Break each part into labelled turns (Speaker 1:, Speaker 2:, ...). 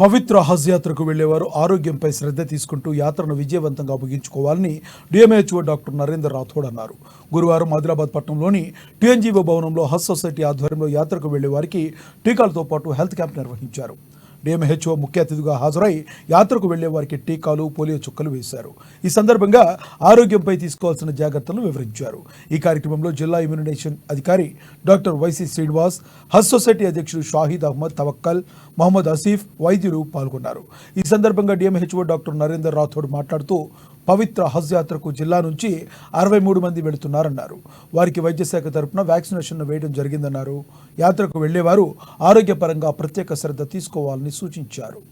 Speaker 1: పవిత్ర హజ్ యాత్రకు వెళ్లేవారు ఆరోగ్యంపై శ్రద్ధ తీసుకుంటూ యాత్రను విజయవంతంగా ముగించుకోవాలని డిఎంహెచ్ఓ డాక్టర్ నరేందర్ రాథోడ్ అన్నారు. గురువారం ఆదిలాబాద్ పట్టణంలోని టీఎన్జీఓ భవనంలో హజ్ సొసైటీ ఆధ్వర్యంలో యాత్రకు వెళ్లే వారికి టీకాలతో పాటు హెల్త్ క్యాంప్ నిర్వహించారు. డిఎంహెచ్ఓ ముఖ్య అతిథిగా హాజరై యాత్రకు వెళ్లే వారికి టీకాలు, పోలియో చుక్కలు వేశారు. ఈ సందర్భంగా ఆరోగ్యంపై తీసుకోవాల్సిన జాగ్రత్తలను వివరించారు. ఈ కార్యక్రమంలో జిల్లా ఇమ్యునేషన్ అధికారి డాక్టర్ వైసీ శ్రీనివాస్, హజ్ సొసైటీ అధ్యక్షుడు షాహిద్ అహ్మద్, తవక్కల్, మహమ్మద్ ఆసిఫ్, వైద్యులు పాల్గొన్నారు. ఈ సందర్భంగా డిఎంహెచ్ఓ డాక్టర్ నరేందర్ రాథోడ్ మాట్లాడుతూ పవిత్ర హజ్ యాత్రకు జిల్లా నుంచి 63 మంది వెళుతున్నారన్నారు. వారికి వైద్య శాఖ తరపున వ్యాక్సినేషన్ వేయడం జరిగిందన్నారు. యాత్రకు వెళ్లేవారు ఆరోగ్యపరంగా ప్రత్యేక శ్రద్ధ తీసుకోవాలని సూచించారు.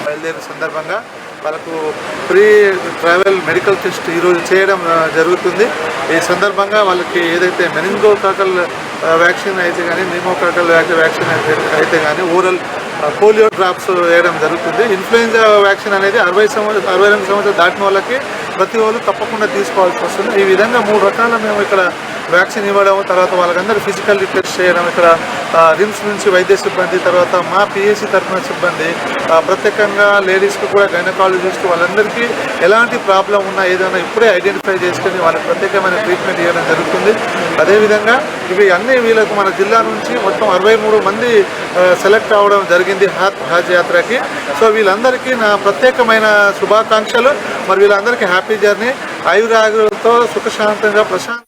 Speaker 2: బయలుదేరే సందర్భంగా వాళ్ళకు ప్రీ ట్రావెల్ మెడికల్ టెస్ట్ ఈరోజు చేయడం జరుగుతుంది. ఈ సందర్భంగా వాళ్ళకి ఏదైతే మెనింగోకాకల్ వ్యాక్సిన్ అయితే కానీ, నిమోకాకల్ వ్యాక్సిన్ అయితే కానీ ఓరల్ పోలియో డ్రాప్స్ వేయడం జరుగుతుంది. ఇన్ఫ్లుయెంజా వ్యాక్సిన్ అనేది 62 సంవత్సరాలు దాటిన వాళ్ళకి ప్రతి వాళ్ళు తప్పకుండా తీసుకోవాల్సి వస్తుంది. ఈ విధంగా 3 రకాల మేము ఇక్కడ వ్యాక్సిన్ ఇవ్వడం, తర్వాత వాళ్ళకందరూ ఫిజికల్ టెస్ట్ చేయడం, ఇక్కడ రిమ్స్ నుంచి వైద్య సిబ్బంది, తర్వాత మా పిఎస్సి తరఫున సిబ్బంది, ప్రత్యేకంగా లేడీస్కి కూడా గైనకాలజిస్ట్, వాళ్ళందరికీ ఎలాంటి ప్రాబ్లం ఉన్నా ఏదైనా ఇప్పుడే ఐడెంటిఫై చేసుకుని వాళ్ళకి ప్రత్యేకమైన ట్రీట్మెంట్ ఇవ్వడం జరుగుతుంది. అదేవిధంగా ఇవి అన్ని వీళ్ళకు మన జిల్లా నుంచి మొత్తం 63 మంది సెలెక్ట్ అవ్వడం జరిగింది హజ్ యాత్రకి. సో వీళ్ళందరికీ నా ప్రత్యేకమైన శుభాకాంక్షలు. మరి వీళ్ళందరికీ హ్యాపీ జర్నీ, ఆయురారోగ్యంతో సుఖశాంతంగా ప్రశాంత